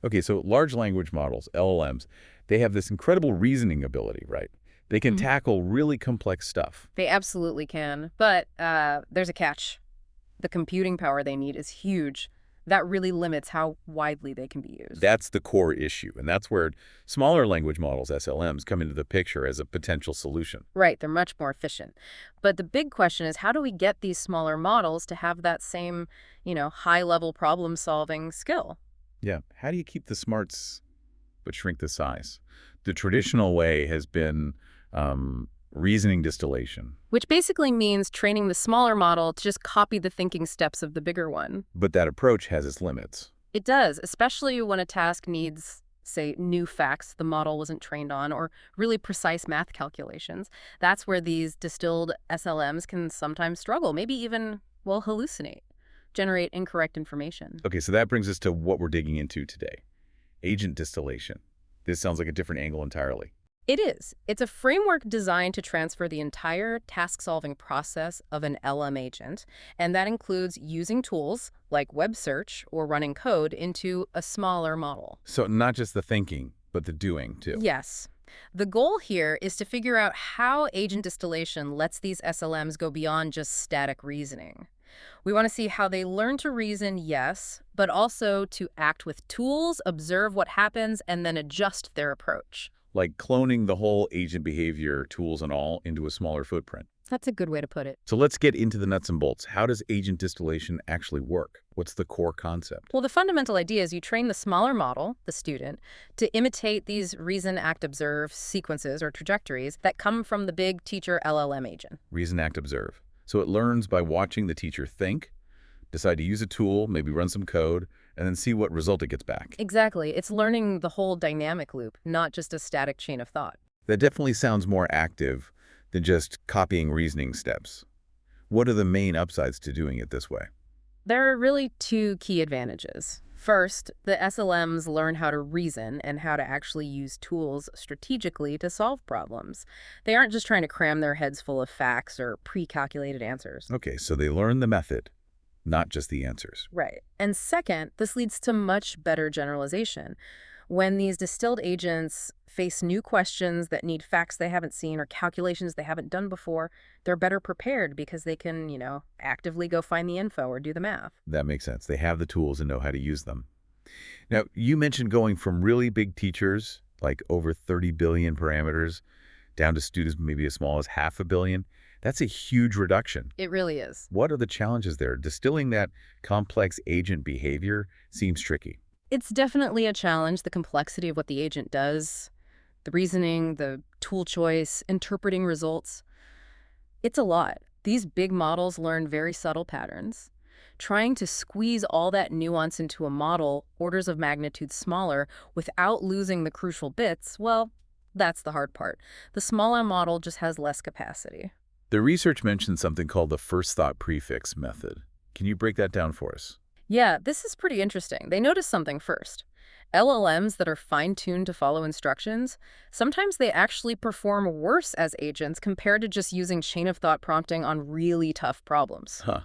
Okay, so large language models, LLMs, they have this incredible reasoning ability, right? They can Mhm. tackle really complex stuff. They absolutely can. But there's a catch. The computing power they need is huge. That really limits how widely they can be used. That's the core issue, and that's where smaller language models, SLMs, come into the picture as a potential solution. Right, they're much more efficient. But the big question is, how do we get these smaller models to have that same, high-level problem-solving skill? Yeah, how do you keep the smarts but shrink the size? The traditional way has been reasoning distillation, Which basically means training the smaller model to just copy the thinking steps of the bigger one. but that approach has its limits. It does, especially when a task needs, say, new facts the model wasn't trained on, or really precise math calculations. That's where these distilled SLMs can sometimes struggle, maybe even, well, hallucinate, generate incorrect information. Okay, so that brings us to what we're digging into today. Agent distillation. This sounds like a different angle entirely. It is. It's a framework designed to transfer the entire task-solving process of an LM agent, and that includes using tools like web search or running code into a smaller model. So not just the thinking, but the doing, too. Yes. The goal here is to figure out how agent distillation lets these SLMs go beyond just static reasoning. We want to see how they learn to reason, yes, but also to act with tools, observe what happens, and then adjust their approach. Like cloning the whole agent behavior, tools and all, into a smaller footprint. That's a good way to put it. So let's get into the nuts and bolts. How does agent distillation actually work? What's the core concept? Well, the fundamental idea is you train the smaller model, the student, to imitate these reason, act, observe sequences or trajectories that come from the big teacher LLM agent. Reason, act, observe. So it learns by watching the teacher think, decide to use a tool, maybe run some code, and then see what result it gets back. Exactly. It's learning the whole dynamic loop, not just a static chain of thought. That definitely sounds more active than just copying reasoning steps. What are the main upsides to doing it this way? There are really two key advantages. First, the SLMs learn how to reason and how to actually use tools strategically to solve problems. They aren't just trying to cram their heads full of facts or pre-calculated answers. Okay, so they learn the method, not just the answers. Right. And second, this leads to much better generalization. When these distilled agents face new questions that need facts they haven't seen or calculations they haven't done before, they're better prepared because they can, actively go find the info or do the math. That makes sense. They have the tools and know how to use them. Now, you mentioned going from really big teachers, like over 30 billion parameters, down to students maybe as small as half a billion. That's a huge reduction. It really is. What are the challenges there? Distilling that complex agent behavior seems tricky. It's definitely a challenge, the complexity of what the agent does, the reasoning, the tool choice, interpreting results. It's a lot. These big models learn very subtle patterns. Trying to squeeze all that nuance into a model orders of magnitude smaller without losing the crucial bits, well, that's the hard part. The smaller model just has less capacity. The research mentioned something called the first thought prefix method. Can you break that down for us? Yeah, this is pretty interesting. They notice something first. LLMs that are fine-tuned to follow instructions, sometimes they actually perform worse as agents compared to just using chain-of-thought prompting on really tough problems. Huh.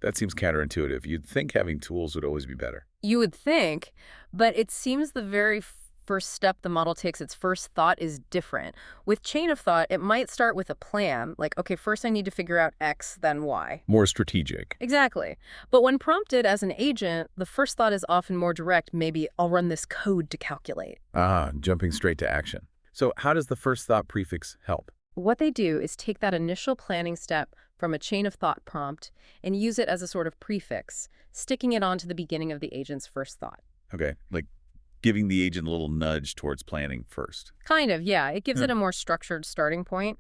That seems counterintuitive. You'd think having tools would always be better. You would think, but it seems the very first step the model takes, its first thought, is different. With chain of thought, it might start with a plan, like, okay, first I need to figure out X, then Y. More strategic. Exactly. But when prompted as an agent, the first thought is often more direct. Maybe I'll run this code to calculate. Ah, jumping straight to action. So how does the first thought prefix help? What they do is take that initial planning step from a chain of thought prompt and use it as a sort of prefix, sticking it onto the beginning of the agent's first thought. Okay, like giving the agent a little nudge towards planning first. Kind of, yeah. It gives it a more structured starting point.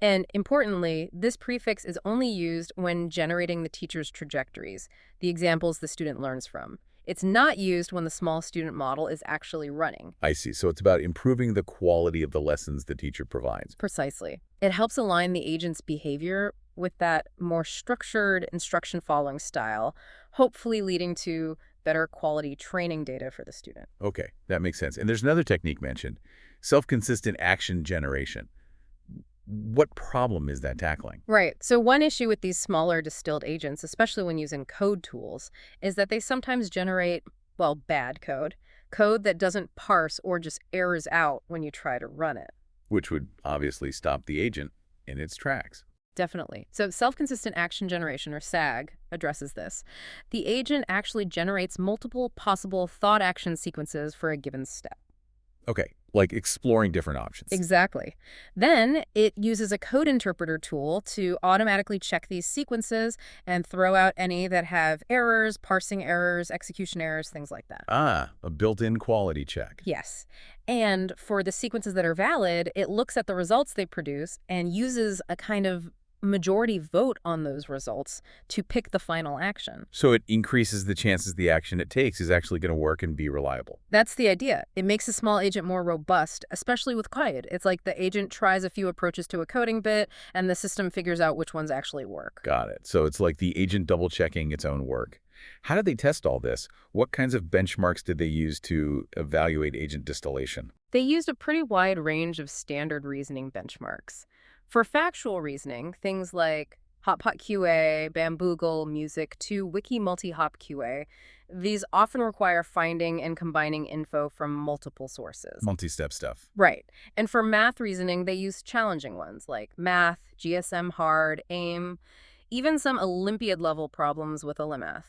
And importantly, this prefix is only used when generating the teacher's trajectories, the examples the student learns from. It's not used when the small student model is actually running. I see. So it's about improving the quality of the lessons the teacher provides. Precisely. It helps align the agent's behavior with that more structured instruction-following style, hopefully leading to better quality training data for the student. Okay, that makes sense. And there's another technique mentioned, self-consistent action generation. What problem is that tackling? Right. So one issue with these smaller distilled agents, especially when using code tools, is that they sometimes generate, well, bad code. code that doesn't parse or just errors out when you try to run it. Which would obviously stop the agent in its tracks. Definitely. So self-consistent action generation, or SAG, addresses this. The agent actually generates multiple possible thought action sequences for a given step. Okay, like exploring different options. Exactly. Then it uses a code interpreter tool to automatically check these sequences and throw out any that have errors, parsing errors, execution errors, things like that. Ah, a built-in quality check. Yes. And for the sequences that are valid, it looks at the results they produce and uses a kind of majority vote on those results to pick the final action. So it increases the chances the action it takes is actually going to work and be reliable. That's the idea. It makes a small agent more robust, especially with code. It's like the agent tries a few approaches to a coding bit, and the system figures out which ones actually work. Got it. So it's like the agent double-checking its own work. How did they test all this? What kinds of benchmarks did they use to evaluate agent distillation? They used a pretty wide range of standard reasoning benchmarks. For factual reasoning, things like Hotpot QA, Bamboogle, Music, to Wiki Multi-Hop QA, these often require finding and combining info from multiple sources. Multi-step stuff. Right. And for math reasoning, they use challenging ones like Math, GSM Hard, AIM, even some Olympiad-level problems with LLMs.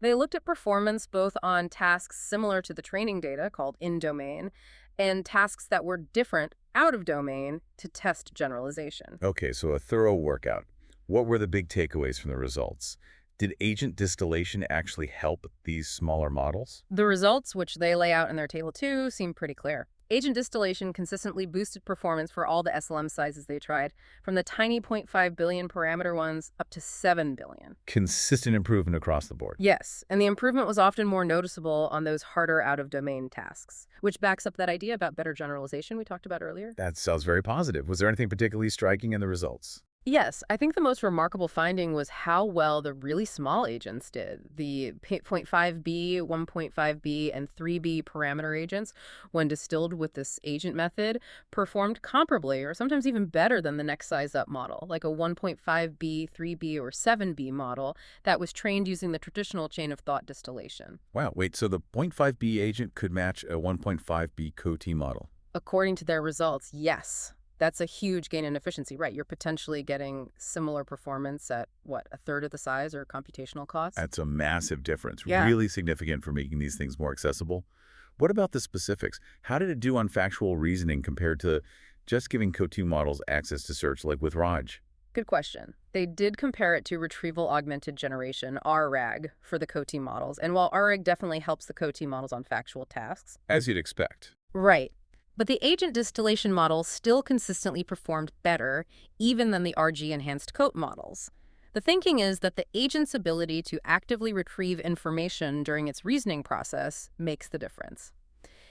They looked at performance both on tasks similar to the training data, called in-domain, and tasks that were different out of domain to test generalization. Okay, so a thorough workout. What were the big takeaways from the results? Did agent distillation actually help these smaller models? The results, which they lay out in their table 2, seem pretty clear. Agent distillation consistently boosted performance for all the sLM sizes they tried, from the tiny 0.5 billion parameter ones up to 7 billion. Consistent improvement across the board. Yes, and the improvement was often more noticeable on those harder out-of-domain tasks, which backs up that idea about better generalization we talked about earlier. That sounds very positive. Was there anything particularly striking in the results? Yes, I think the most remarkable finding was how well the really small agents did. The 0.5B, 1.5B, and 3B parameter agents, when distilled with this agent method, performed comparably or sometimes even better than the next size up model, like a 1.5B, 3B, or 7B model that was trained using the traditional chain of thought distillation. Wow, wait, so the 0.5B agent could match a 1.5B CoT model? According to their results, yes. That's a huge gain in efficiency, right? You're potentially getting similar performance at, what, a third of the size or computational cost? That's a massive difference. Yeah. Really significant for making these things more accessible. What about the specifics? How did it do on factual reasoning compared to just giving CoT models access to search like with Raj? Good question. They did compare it to retrieval augmented generation, RAG, for the CoT models. And while RAG definitely helps the CoT models on factual tasks. As you'd expect. Right. But the agent distillation model still consistently performed better, even than the RG-enhanced CoT models. The thinking is that the agent's ability to actively retrieve information during its reasoning process makes the difference.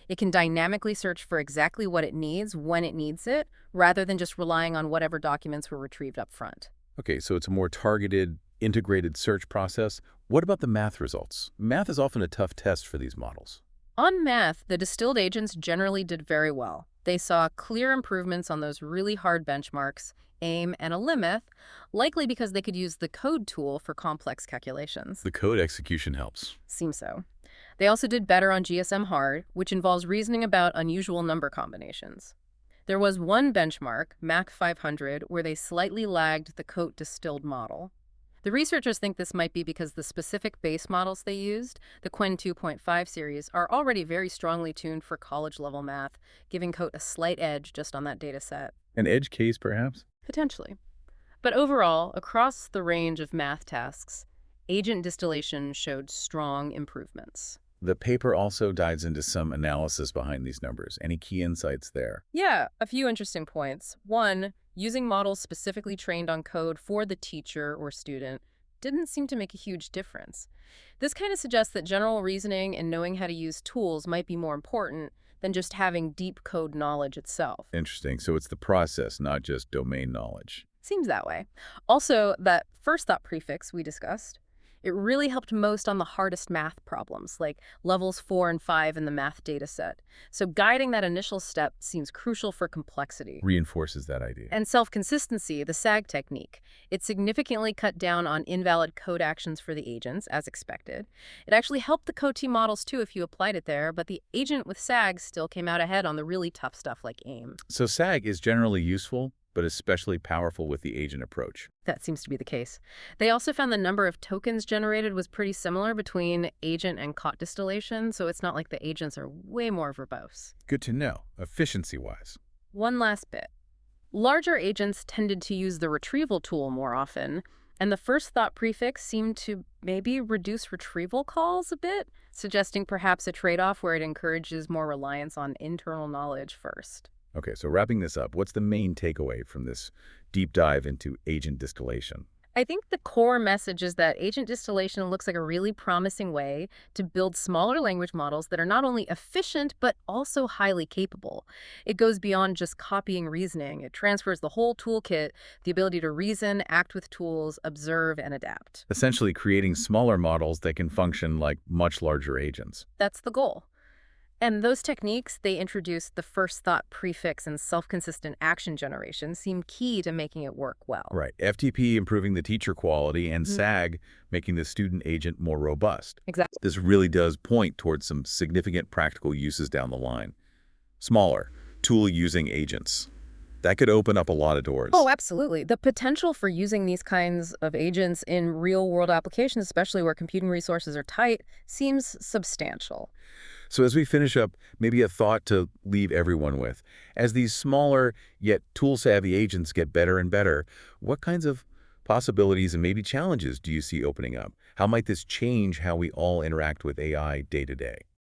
It can dynamically search for exactly what it needs when it needs it, rather than just relying on whatever documents were retrieved up front. Okay, so it's a more targeted, integrated search process. What about the math results? Math is often a tough test for these models. On math, the distilled agents generally did very well. They saw clear improvements on those really hard benchmarks, AIM and Alimeth, likely because they could use the code tool for complex calculations. The code execution helps. Seems so. They also did better on GSM Hard, which involves reasoning about unusual number combinations. There was one benchmark, MAC 500, where they slightly lagged the CoT distilled model. The researchers think this might be because the specific base models they used, the Qwen 2.5 series, are already very strongly tuned for college-level math, giving CoT a slight edge just on that data set. An edge case, perhaps? Potentially. But overall, across the range of math tasks, agent distillation showed strong improvements. The paper also dives into some analysis behind these numbers. Any key insights there? Yeah, a few interesting points. One, using models specifically trained on code for the teacher or student didn't seem to make a huge difference. This kind of suggests that general reasoning and knowing how to use tools might be more important than just having deep code knowledge itself. Interesting. So it's the process, not just domain knowledge. Seems that way. Also, that first thought prefix we discussed, It really helped most on the hardest math problems, like levels 4 and 5 in the math dataset. So guiding that initial step seems crucial for complexity. Reinforces that idea. And self-consistency, the SAG technique, it significantly cut down on invalid code actions for the agents, as expected. It actually helped the COT models too if you applied it there, but the agent with SAG still came out ahead on the really tough stuff like AIM. So SAG is generally useful, but especially powerful with the agent approach. That seems to be the case. They also found the number of tokens generated was pretty similar between agent and COT distillation, so it's not like the agents are way more verbose. Good to know, efficiency-wise. One last bit. Larger agents tended to use the retrieval tool more often, and the first thought prefix seemed to maybe reduce retrieval calls a bit, suggesting perhaps a trade-off where it encourages more reliance on internal knowledge first. Okay, so wrapping this up, what's the main takeaway from this deep dive into agent distillation? I think the core message is that agent distillation looks like a really promising way to build smaller language models that are not only efficient, but also highly capable. It goes beyond just copying reasoning. It transfers the whole toolkit, the ability to reason, act with tools, observe, and adapt. Essentially creating smaller models that can function like much larger agents. That's the goal. And those techniques they introduced, the first thought prefix and self-consistent action generation, seem key to making it work well. Right. FTP improving the teacher quality and Mhm. SAG making the student agent more robust. Exactly. This really does point towards some significant practical uses down the line. Smaller, tool-using agents. That could open up a lot of doors. Oh, absolutely. The potential for using these kinds of agents in real-world applications, especially where computing resources are tight, seems substantial. So as we finish up, maybe a thought to leave everyone with. As these smaller yet tool-savvy agents get better and better, what kinds of possibilities and maybe challenges do you see opening up? How might this change how we all interact with AI day to day?